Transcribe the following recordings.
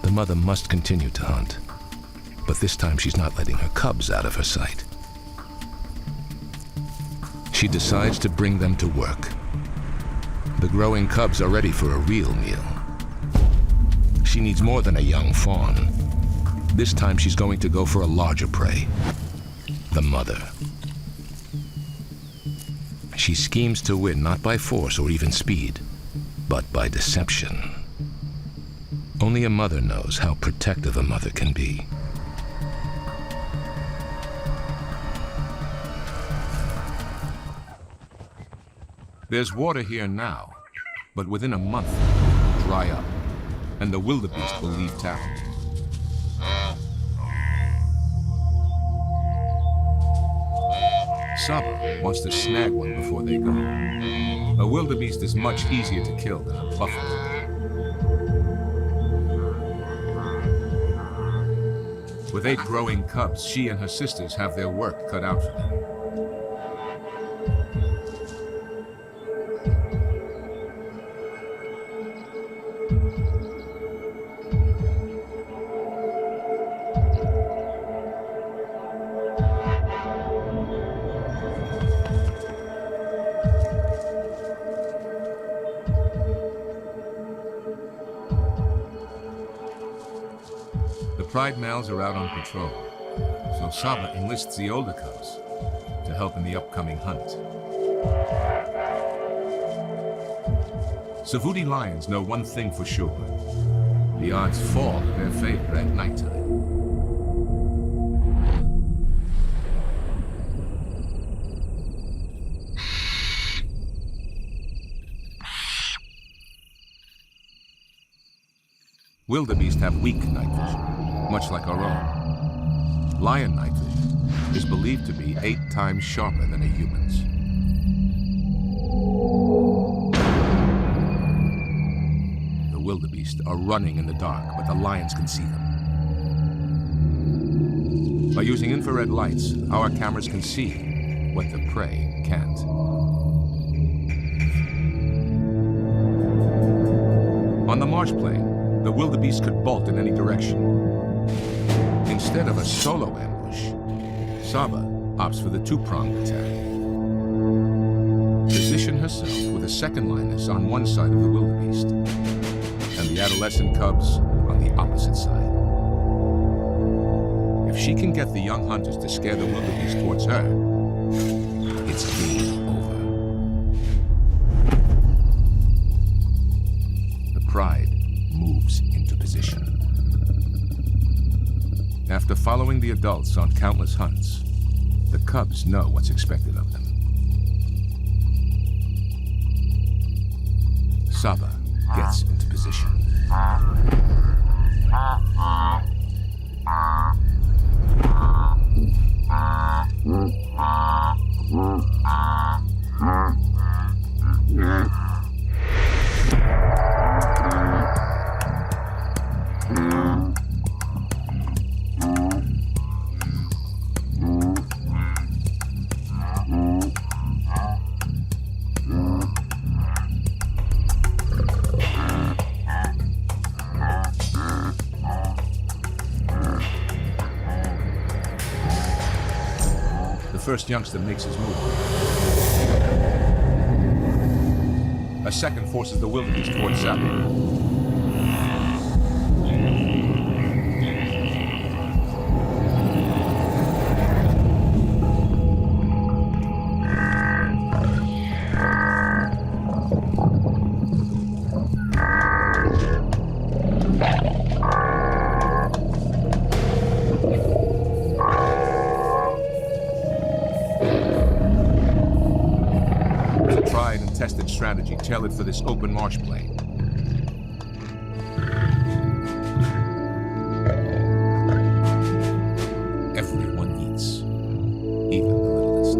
The mother must continue to hunt, but this time she's not letting her cubs out of her sight. She decides to bring them to work. The growing cubs are ready for a real meal. She needs more than a young fawn. This time she's going to go for a larger prey, the mother. She schemes to win not by force or even speed, but by deception. Only a mother knows how protective a mother can be. There's water here now, but within a month, it'll dry up, and the wildebeest will leave town. Saba wants to snag one before they go. A wildebeest is much easier to kill than a buffalo. With 8 growing cubs, she and her sisters have their work cut out for them. The pride males are out on patrol, so Saba enlists the older cubs to help in the upcoming hunt. Savuti lions know one thing for sure. The odds fall in their favor at nighttime. Wildebeest have weak night vision, much like our own. Lion night vision is believed to be 8 times sharper than a human's. The wildebeest are running in the dark, but the lions can see them. By using infrared lights, our cameras can see what the prey can't. On the marsh plain, the wildebeest could bolt in any direction. Instead of a solo ambush, Saba opts for the 2-pronged attack. Position herself with a second lioness on one side of the wildebeest, and the adolescent cubs on the opposite side. If she can get the young hunters to scare the wildebeest towards her, it's game over. The pride moves into position. After following the adults on countless hunts, the cubs know what's expected of them. Saba gets into position. The first youngster makes his move. A second forces the wildebeest towards Saba. Tested strategy tailored for this open marsh plain. Everyone eats, even the littlest.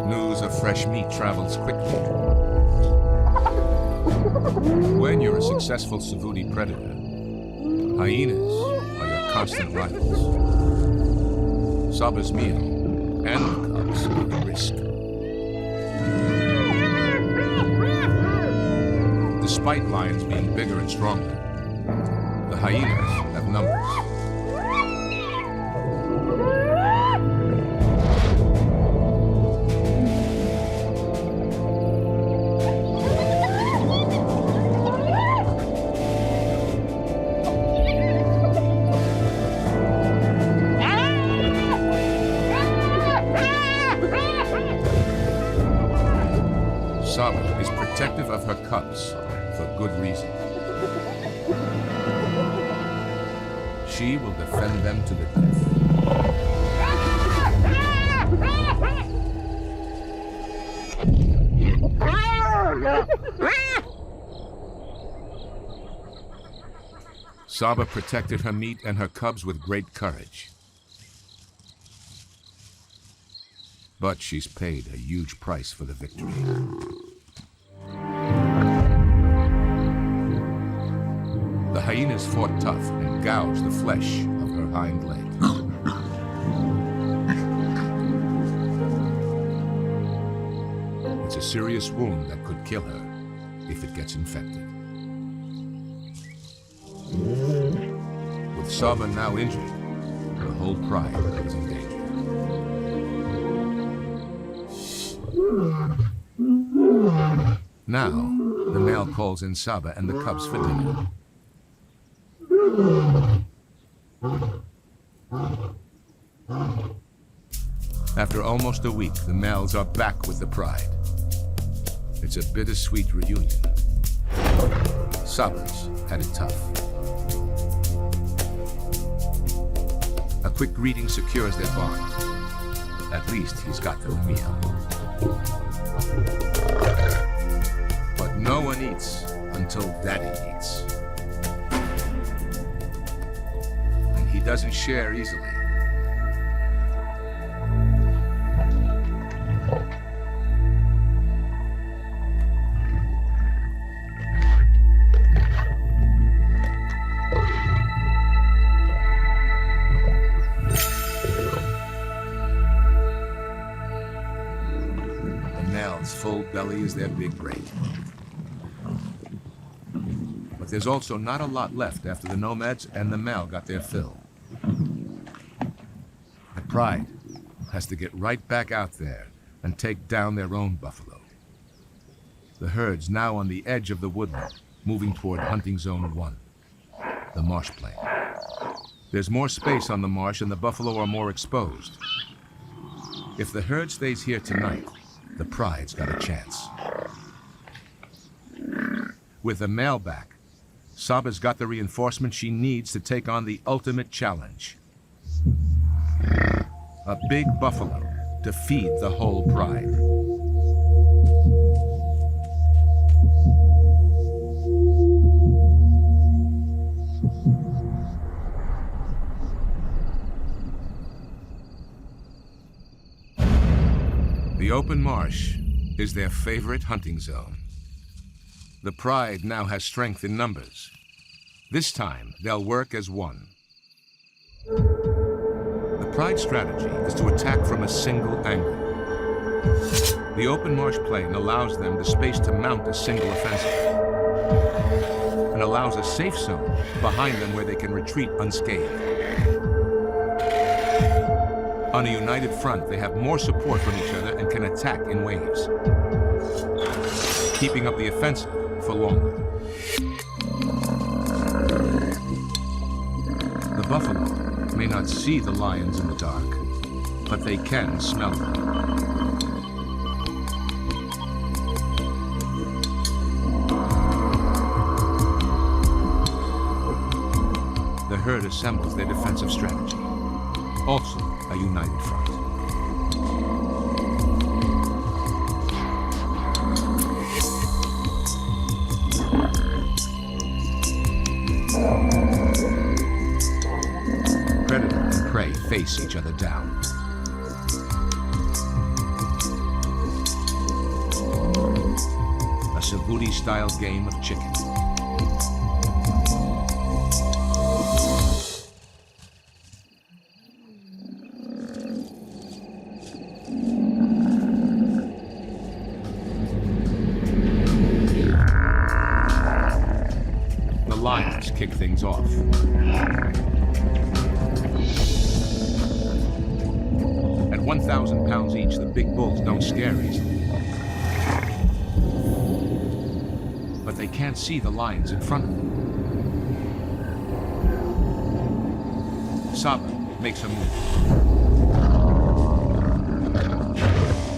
News of fresh meat travels quickly. When you're a successful Savuti predator, hyenas are your constant rivals. Saba's meal and the cubs are at risk. Despite lions being bigger and stronger, the hyenas have numbers. Saba is protective of her cubs for good reason. She will defend them to the death. Saba protected her meat and her cubs with great courage. But she's paid a huge price for the victory. The hyenas fought tough and gouged the flesh of her hind leg. It's a serious wound that could kill her if it gets infected. With Saba now injured, the whole pride is in danger. Now, the male calls in Saba and the cubs for dinner. After almost a week, the males are back with the pride. It's a bittersweet reunion. Saba's had it tough. A quick greeting secures their bond. At least he's got them a meal. But no one eats until Daddy eats. And he doesn't share easily. Full belly is their big break. But there's also not a lot left after the nomads and the male got their fill. The pride has to get right back out there and take down their own buffalo. The herd's now on the edge of the woodland, moving toward hunting zone 1, the marsh plain. There's more space on the marsh and the buffalo are more exposed. If the herd stays here tonight, the pride's got a chance. With the male back, Saba's got the reinforcement she needs to take on the ultimate challenge. A big buffalo to feed the whole pride. The open marsh is their favorite hunting zone. The pride now has strength in numbers. This time, they'll work as one. The pride's strategy is to attack from a single angle. The open marsh plain allows them the space to mount a single offensive and allows a safe zone behind them where they can retreat unscathed. On a united front, they have more support from each other and can attack in waves, keeping up the offensive for longer. The buffalo may not see the lions in the dark, but they can smell them. The herd assembles their defensive strategy, also a united front. Predator and prey face each other down. A Savuti-style game of chicken. kick things off. At 1,000 pounds each, the big bulls don't scare easily. But they can't see the lions in front of them. Saba makes a move.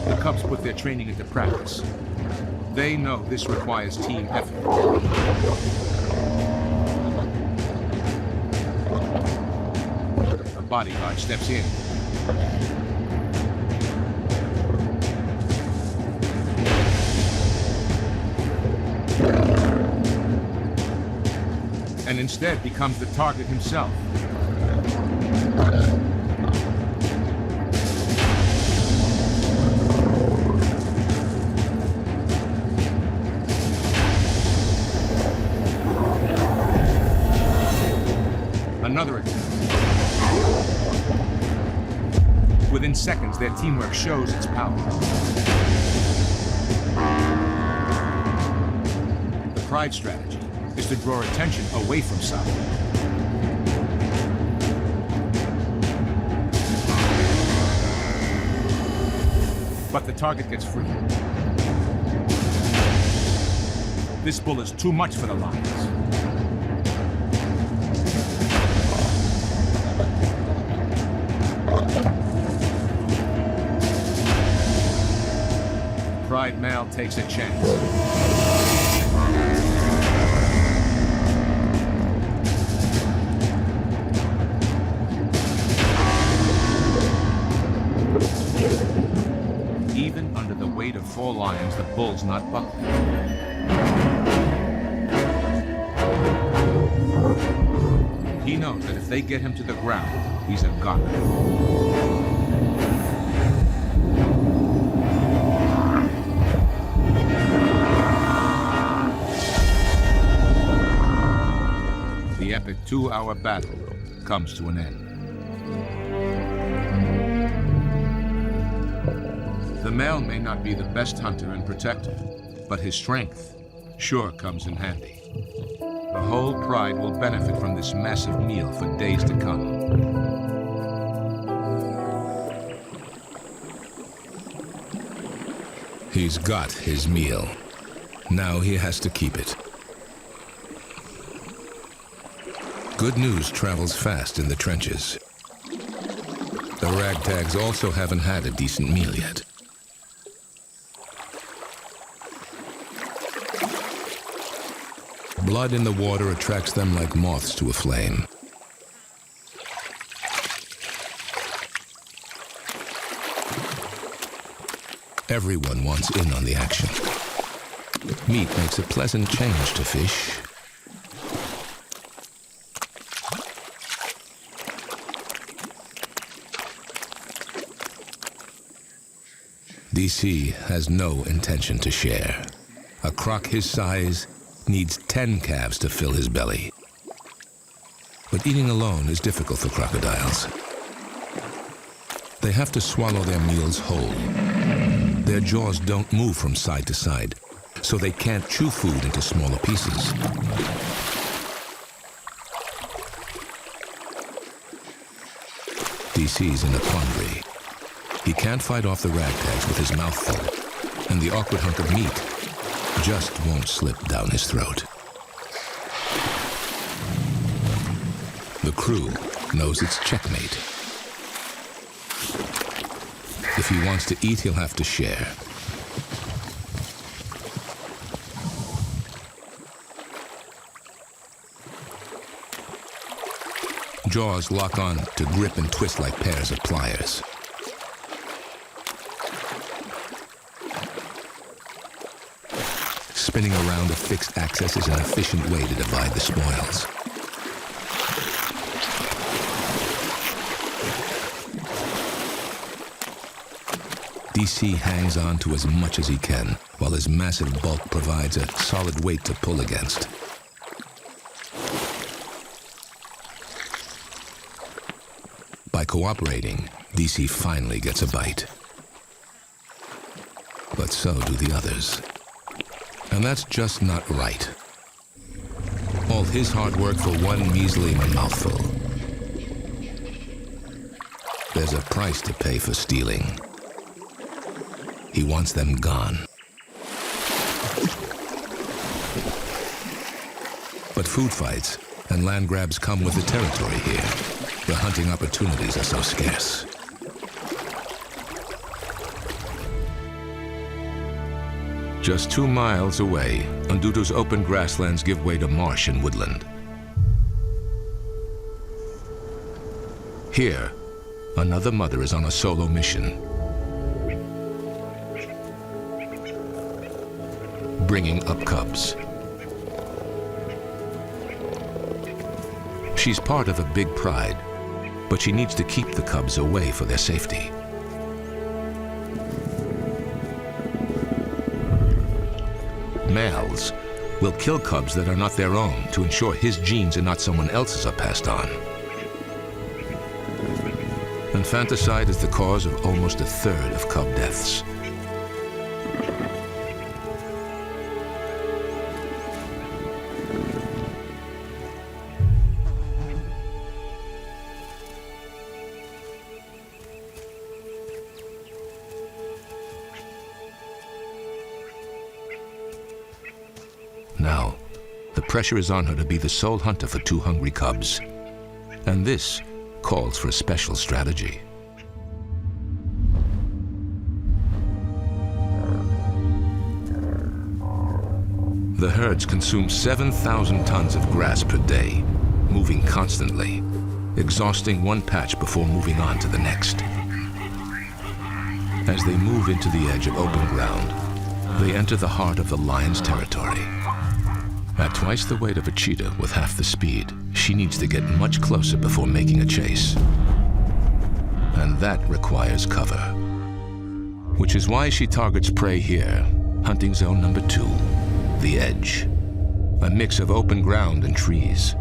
The cubs put their training into practice. They know this requires team effort. A bodyguard steps in. And instead becomes the target himself. Another attempt. Within seconds, their teamwork shows its power. The pride strategy is to draw attention away from Saba. But the target gets free. This bull is too much for the lions. Pride male takes a chance. Even under the weight of 4 lions, the bull's not buckling. He knows that if they get him to the ground, he's a goner. The epic 2-hour battle comes to an end. The male may not be the best hunter and protector, but his strength sure comes in handy. The whole pride will benefit from this massive meal for days to come. He's got his meal. Now he has to keep it. Good news travels fast in the trenches. The ragtags also haven't had a decent meal yet. Blood in the water attracts them like moths to a flame. Everyone wants in on the action. Meat makes a pleasant change to fish. DC has no intention to share. A croc his size needs 10 calves to fill his belly. But eating alone is difficult for crocodiles. They have to swallow their meals whole. Their jaws don't move from side to side, so they can't chew food into smaller pieces. DC's in a quandary. He can't fight off the ragtags with his mouth full, and the awkward hunk of meat just won't slip down his throat. The crew knows it's checkmate. If he wants to eat, he'll have to share. Jaws lock on to grip and twist like pairs of pliers. Spinning around a fixed axis is an efficient way to divide the spoils. DC hangs on to as much as he can, while his massive bulk provides a solid weight to pull against. By cooperating, DC finally gets a bite. But so do the others. And that's just not right. All All his hard work for one measly mouthful. There's a price to pay for stealing. He wants them gone. But food fights and land grabs come with the territory here. The hunting opportunities are so scarce. Just 2 miles away, Undutu's open grasslands give way to marsh and woodland. Here, another mother is on a solo mission, bringing up cubs. She's part of a big pride, but she needs to keep the cubs away for their safety. Males will kill cubs that are not their own to ensure his genes and not someone else's are passed on. Infanticide is the cause of almost 1/3 of cub deaths. Now, the pressure is on her to be the sole hunter for 2 hungry cubs. And this calls for a special strategy. The herds consume 7,000 tons of grass per day, moving constantly, exhausting one patch before moving on to the next. As they move into the edge of open ground, they enter the heart of the lion's territory. At twice the weight of a cheetah with half the speed, she needs to get much closer before making a chase. And that requires cover. Which is why she targets prey here, hunting zone number 2, the edge. A mix of open ground and trees.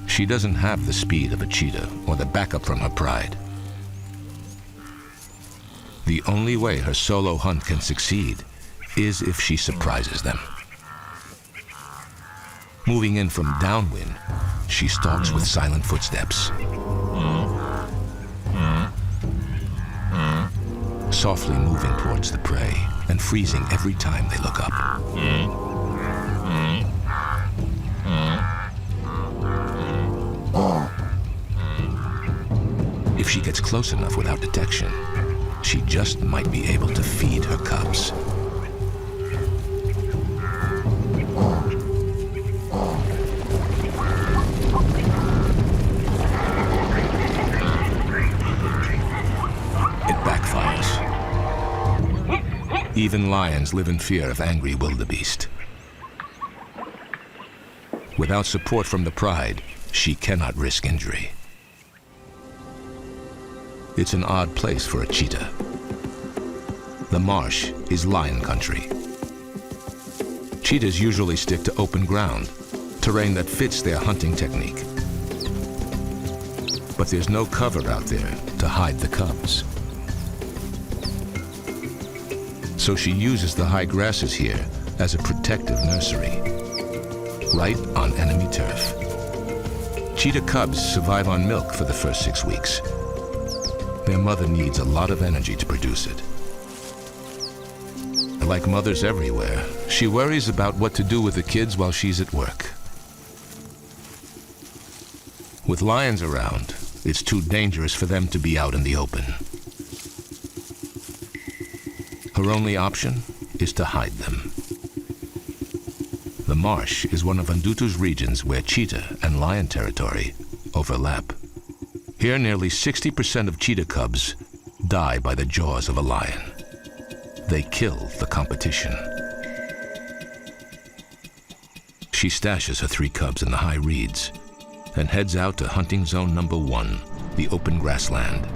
She doesn't have the speed of a cheetah or the backup from her pride. The only way her solo hunt can succeed is if she surprises them. Moving in from downwind, she stalks with silent footsteps. Softly moving towards the prey and freezing every time they look up. If she gets close enough without detection, she just might be able to feed her cubs. Even lions live in fear of angry wildebeest. Without support from the pride, she cannot risk injury. It's an odd place for a cheetah. The marsh is lion country. Cheetahs usually stick to open ground, terrain that fits their hunting technique. But there's no cover out there to hide the cubs. So she uses the high grasses here as a protective nursery, right on enemy turf. Cheetah cubs survive on milk for the first 6 weeks. Their mother needs a lot of energy to produce it. Like mothers everywhere, she worries about what to do with the kids while she's at work. With lions around, it's too dangerous for them to be out in the open. Her only option is to hide them. The marsh is one of Undutu's regions where cheetah and lion territory overlap. Here, nearly 60% of cheetah cubs die by the jaws of a lion. They kill the competition. She stashes her 3 cubs in the high reeds and heads out to hunting zone number 1, the open grassland,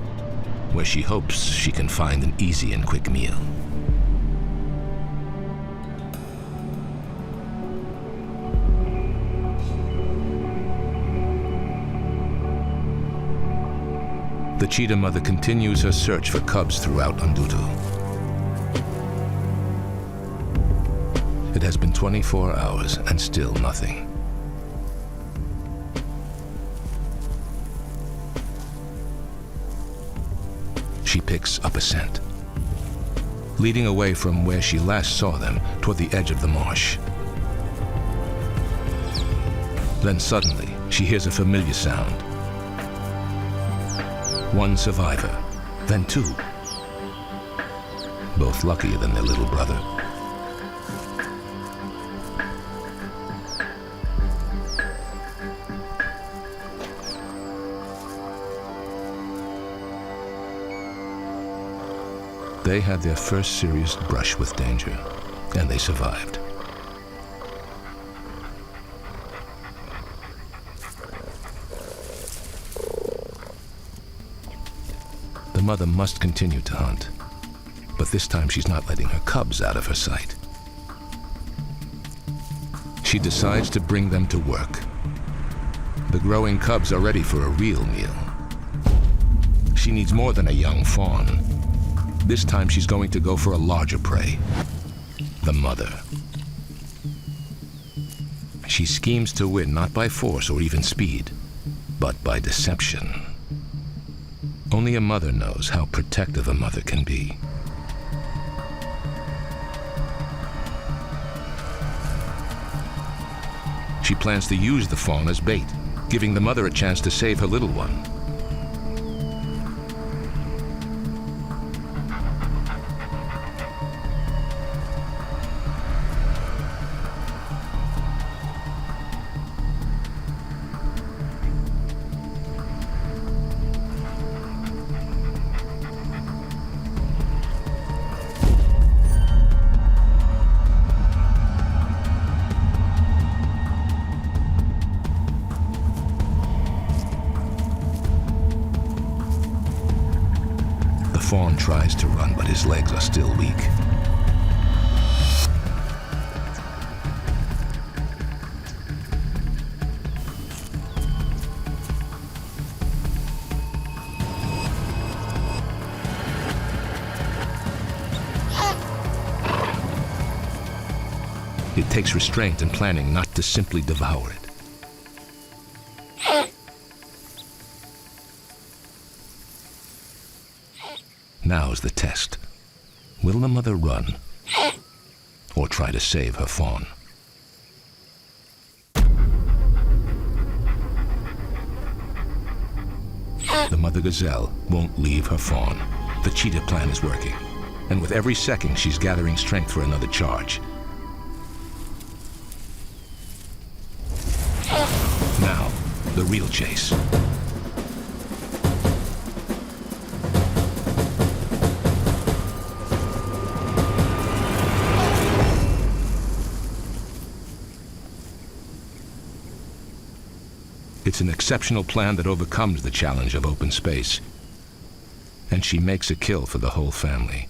where she hopes she can find an easy and quick meal. The cheetah mother continues her search for cubs throughout Undutu. It has been 24 hours and still nothing. She picks up a scent, leading away from where she last saw them toward the edge of the marsh. Then suddenly, she hears a familiar sound. One survivor, then two, both luckier than their little brother. They had their first serious brush with danger, and they survived. The mother must continue to hunt, but this time she's not letting her cubs out of her sight. She decides to bring them to work. The growing cubs are ready for a real meal. She needs more than a young fawn. This time she's going to go for a larger prey, the mother. She schemes to win not by force or even speed, but by deception. Only a mother knows how protective a mother can be. She plans to use the fawn as bait, giving the mother a chance to save her little one. The fawn tries to run, but his legs are still weak. It takes restraint and planning not to simply devour it. Now's the test. Will the mother run or try to save her fawn? The mother gazelle won't leave her fawn. The cheetah plan is working, and with every second she's gathering strength for another charge. Now, the real chase. It's an exceptional plan that overcomes the challenge of open space. And she makes a kill for the whole family.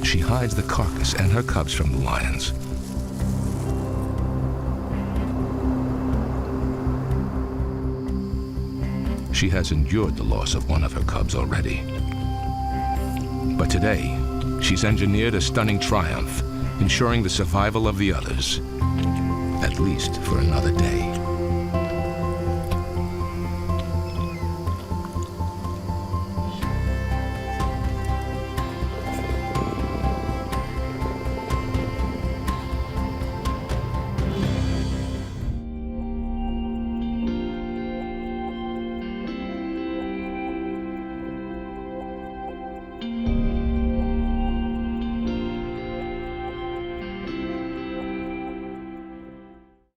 She hides the carcass and her cubs from the lions. She has endured the loss of one of her cubs already. But today, she's engineered a stunning triumph, ensuring the survival of the others, at least for another day.